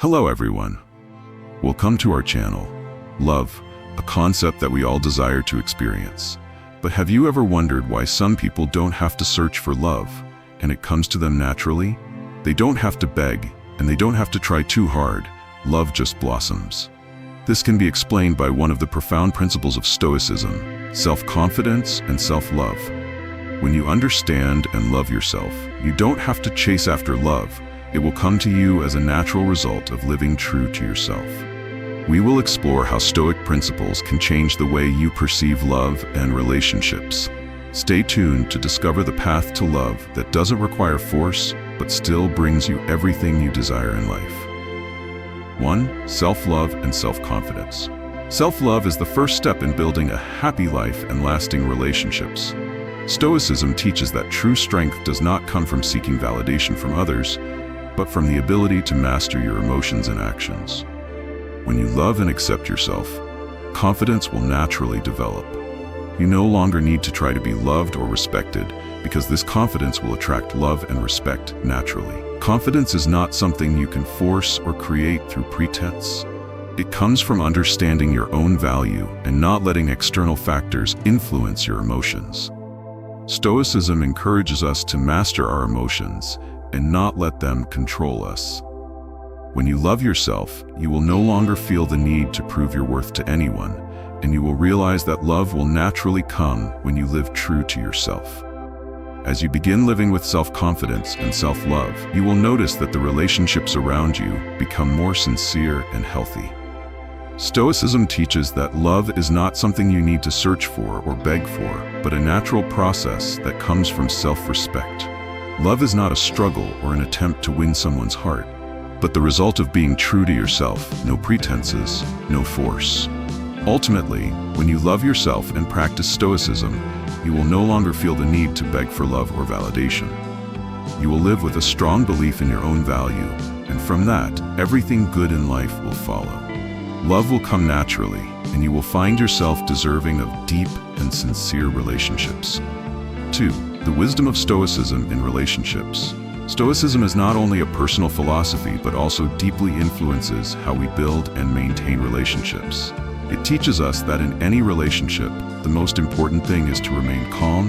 Hello everyone. Welcome to our channel. Love, a concept that we all desire to experience. But have you ever wondered why some people don't have to search for love, and it comes to them naturally? They don't have to beg, and they don't have to try too hard. Love just blossoms. This can be explained by one of the profound principles of Stoicism, self-confidence and self-love. When you understand and love yourself, you don't have to chase after love. It will come to you as a natural result of living true to yourself. We will explore how Stoic principles can change the way you perceive love and relationships. Stay tuned to discover the path to love that doesn't require force, but still brings you everything you desire in life. 1. Self-love and self-confidence. Self-love is the first step in building a happy life and lasting relationships. Stoicism teaches that true strength does not come from seeking validation from others, but from the ability to master your emotions and actions. When you love and accept yourself, confidence will naturally develop. You no longer need to try to be loved or respected, because this confidence will attract love and respect naturally. Confidence is not something you can force or create through pretense. It comes from understanding your own value and not letting external factors influence your emotions. Stoicism encourages us to master our emotions and not let them control us. When you love yourself, you will no longer feel the need to prove your worth to anyone, and you will realize that love will naturally come when you live true to yourself. As you begin living with self-confidence and self-love, you will notice that the relationships around you become more sincere and healthy. Stoicism teaches that love is not something you need to search for or beg for, but a natural process that comes from self-respect. Love is not a struggle or an attempt to win someone's heart, but the result of being true to yourself, no pretenses, no force. Ultimately, when you love yourself and practice Stoicism, you will no longer feel the need to beg for love or validation. You will live with a strong belief in your own value, and from that, everything good in life will follow. Love will come naturally, and you will find yourself deserving of deep and sincere relationships. 2. The wisdom of Stoicism in relationships. Stoicism is not only a personal philosophy, but also deeply influences how we build and maintain relationships. It teaches us that in any relationship, the most important thing is to remain calm,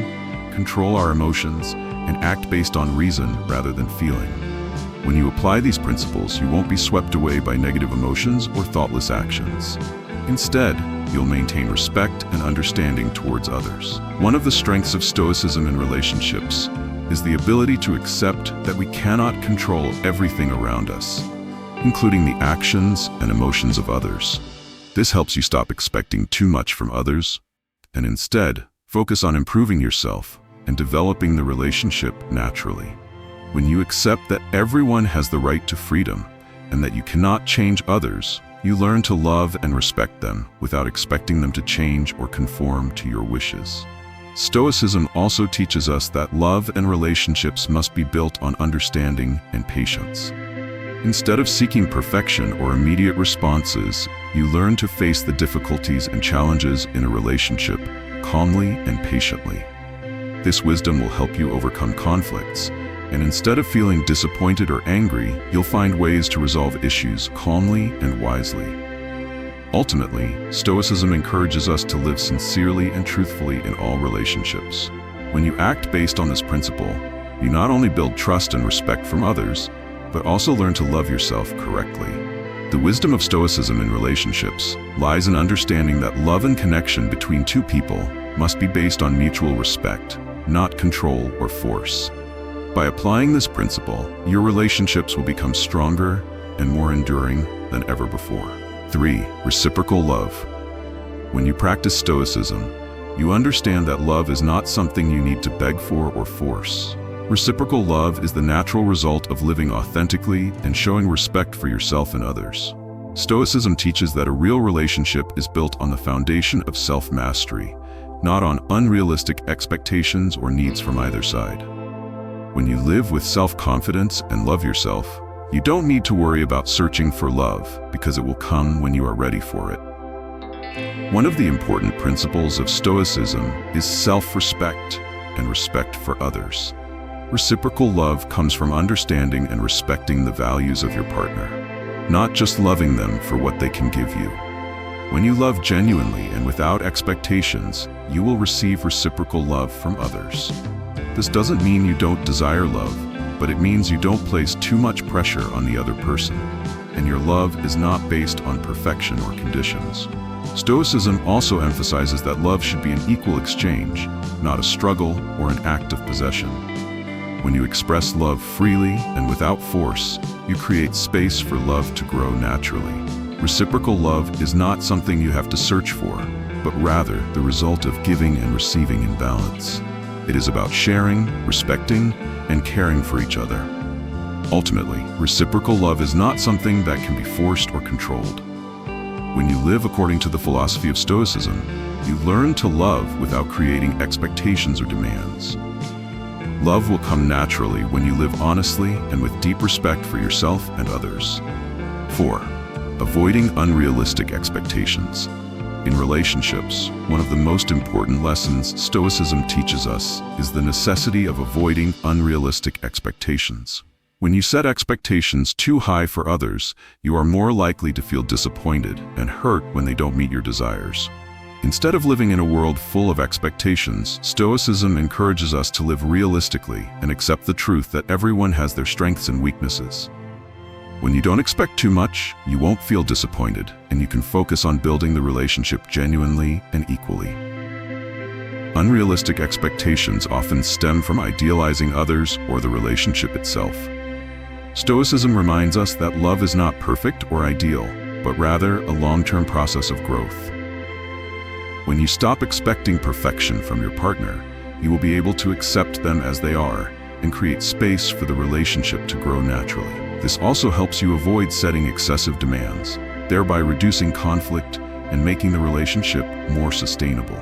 control our emotions, and act based on reason rather than feeling. When you apply these principles, you won't be swept away by negative emotions or thoughtless actions. Instead, you'll maintain respect and understanding towards others. One of the strengths of Stoicism in relationships is the ability to accept that we cannot control everything around us, including the actions and emotions of others. This helps you stop expecting too much from others, and instead, focus on improving yourself and developing the relationship naturally. When you accept that everyone has the right to freedom and that you cannot change others, you learn to love and respect them without expecting them to change or conform to your wishes. Stoicism also teaches us that love and relationships must be built on understanding and patience. Instead of seeking perfection or immediate responses, you learn to face the difficulties and challenges in a relationship calmly and patiently. This wisdom will help you overcome conflicts, and instead of feeling disappointed or angry, you'll find ways to resolve issues calmly and wisely. Ultimately, Stoicism encourages us to live sincerely and truthfully in all relationships. When you act based on this principle, you not only build trust and respect from others, but also learn to love yourself correctly. The wisdom of Stoicism in relationships lies in understanding that love and connection between two people must be based on mutual respect, not control or force. By applying this principle, your relationships will become stronger and more enduring than ever before. 3. Reciprocal love. When you practice Stoicism, you understand that love is not something you need to beg for or force. Reciprocal love is the natural result of living authentically and showing respect for yourself and others. Stoicism teaches that a real relationship is built on the foundation of self-mastery, not on unrealistic expectations or needs from either side. When you live with self-confidence and love yourself, you don't need to worry about searching for love because it will come when you are ready for it. One of the important principles of Stoicism is self-respect and respect for others. Reciprocal love comes from understanding and respecting the values of your partner. not just loving them for what they can give you. When you love genuinely and without expectations, you will receive reciprocal love from others. This doesn't mean you don't desire love, but it means you don't place too much pressure on the other person, and your love is not based on perfection or conditions. Stoicism also emphasizes that love should be an equal exchange, not a struggle or an act of possession. When you express love freely and without force, you create space for love to grow naturally. Reciprocal love is not something you have to search for, but rather the result of giving and receiving in balance. It is about sharing, respecting, and caring for each other. Ultimately, reciprocal love is not something that can be forced or controlled. When you live according to the philosophy of Stoicism, you learn to love without creating expectations or demands. Love will come naturally when you live honestly and with deep respect for yourself and others. 4. Avoiding unrealistic expectations. In relationships, one of the most important lessons Stoicism teaches us is the necessity of avoiding unrealistic expectations. When you set expectations too high for others, you are more likely to feel disappointed and hurt when they don't meet your desires. Instead of living in a world full of expectations, Stoicism encourages us to live realistically and accept the truth that everyone has their strengths and weaknesses. When you don't expect too much, you won't feel disappointed, and you can focus on building the relationship genuinely and equally. Unrealistic expectations often stem from idealizing others or the relationship itself. Stoicism reminds us that love is not perfect or ideal, but rather a long-term process of growth. When you stop expecting perfection from your partner, you will be able to accept them as they are and create space for the relationship to grow naturally. This also helps you avoid setting excessive demands, thereby reducing conflict and making the relationship more sustainable.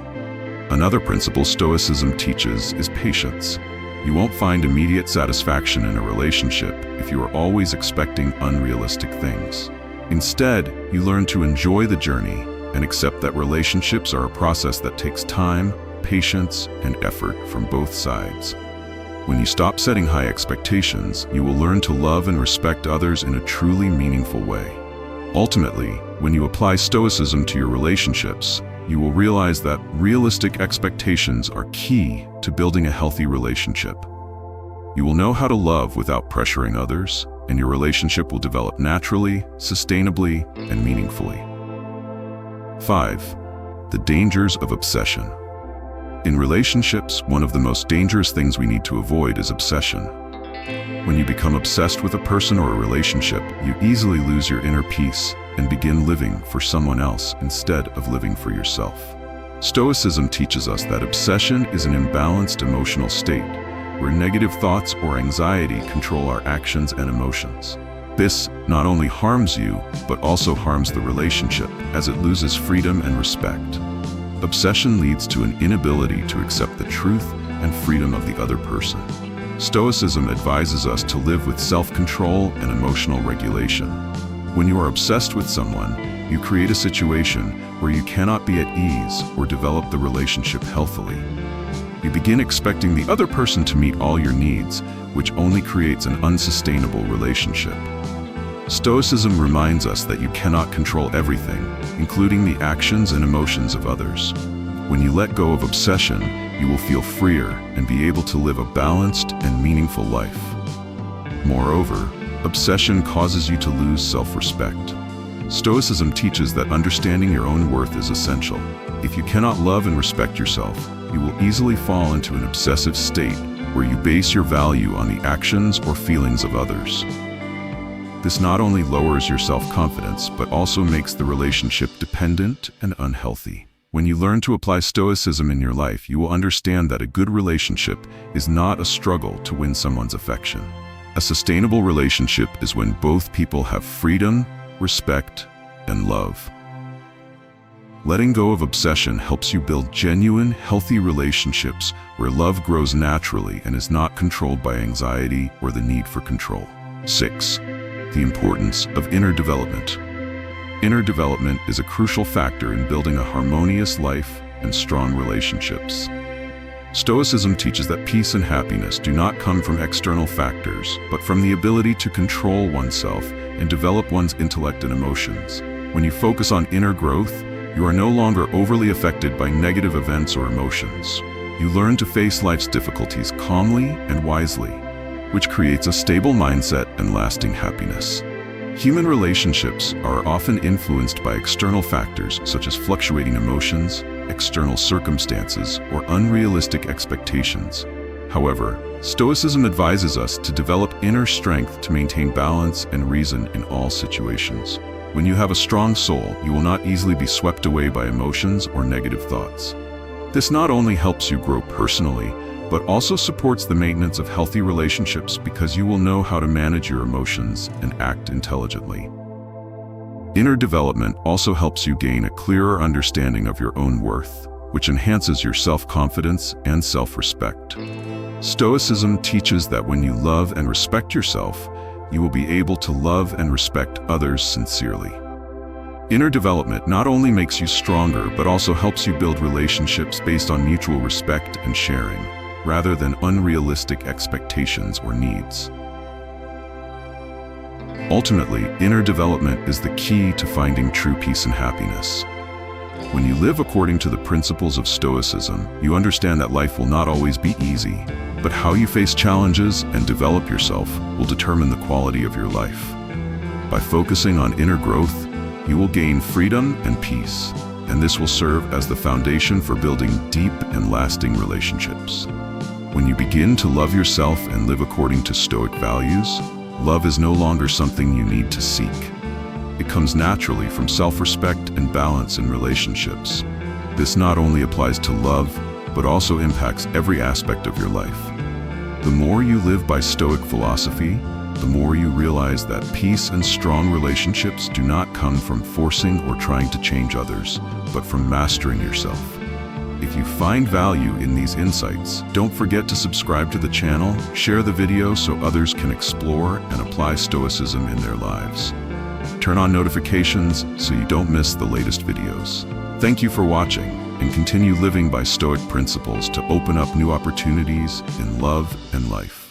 Another principle Stoicism teaches is patience. You won't find immediate satisfaction in a relationship if you are always expecting unrealistic things. Instead, you learn to enjoy the journey and accept that relationships are a process that takes time, patience, and effort from both sides. When you stop setting high expectations, you will learn to love and respect others in a truly meaningful way. Ultimately, when you apply Stoicism to your relationships, you will realize that realistic expectations are key to building a healthy relationship. You will know how to love without pressuring others, and your relationship will develop naturally, sustainably, and meaningfully. 5. The dangers of obsession. In relationships, one of the most dangerous things we need to avoid is obsession. When you become obsessed with a person or a relationship, you easily lose your inner peace and begin living for someone else instead of living for yourself. Stoicism teaches us that obsession is an imbalanced emotional state, where negative thoughts or anxiety control our actions and emotions. This not only harms you, but also harms the relationship, as it loses freedom and respect. Obsession leads to an inability to accept the truth and freedom of the other person. Stoicism advises us to live with self-control and emotional regulation. When you are obsessed with someone, you create a situation where you cannot be at ease or develop the relationship healthily. You begin expecting the other person to meet all your needs, which only creates an unsustainable relationship. Stoicism reminds us that you cannot control everything, including the actions and emotions of others. When you let go of obsession, you will feel freer and be able to live a balanced and meaningful life. Moreover, obsession causes you to lose self-respect. Stoicism teaches that understanding your own worth is essential. If you cannot love and respect yourself, you will easily fall into an obsessive state where you base your value on the actions or feelings of others. This not only lowers your self-confidence, but also makes the relationship dependent and unhealthy. When you learn to apply Stoicism in your life, you will understand that a good relationship is not a struggle to win someone's affection. A sustainable relationship is when both people have freedom, respect, and love. Letting go of obsession helps you build genuine, healthy relationships where love grows naturally and is not controlled by anxiety or the need for control. 6. The importance of inner development. Inner development is a crucial factor in building a harmonious life and strong relationships. Stoicism teaches that peace and happiness do not come from external factors, but from the ability to control oneself and develop one's intellect and emotions. When you focus on inner growth, you are no longer overly affected by negative events or emotions. You learn to face life's difficulties calmly and wisely, which creates a stable mindset and lasting happiness. Human relationships are often influenced by external factors such as fluctuating emotions, external circumstances, or unrealistic expectations. However, Stoicism advises us to develop inner strength to maintain balance and reason in all situations. When you have a strong soul, you will not easily be swept away by emotions or negative thoughts. This not only helps you grow personally, but also supports the maintenance of healthy relationships because you will know how to manage your emotions and act intelligently. Inner development also helps you gain a clearer understanding of your own worth, which enhances your self-confidence and self-respect. Stoicism teaches that when you love and respect yourself, you will be able to love and respect others sincerely. Inner development not only makes you stronger, but also helps you build relationships based on mutual respect and sharing, rather than unrealistic expectations or needs. Ultimately, inner development is the key to finding true peace and happiness. When you live according to the principles of Stoicism, you understand that life will not always be easy, but how you face challenges and develop yourself will determine the quality of your life. By focusing on inner growth, you will gain freedom and peace, and this will serve as the foundation for building deep and lasting relationships. When you begin to love yourself and live according to Stoic values, love is no longer something you need to seek. It comes naturally from self-respect and balance in relationships. This not only applies to love, but also impacts every aspect of your life. The more you live by Stoic philosophy, the more you realize that peace and strong relationships do not come from forcing or trying to change others, but from mastering yourself. If you find value in these insights, don't forget to subscribe to the channel, share the video so others can explore and apply Stoicism in their lives. Turn on notifications so you don't miss the latest videos. Thank you for watching, and continue living by Stoic principles to open up new opportunities in love and life.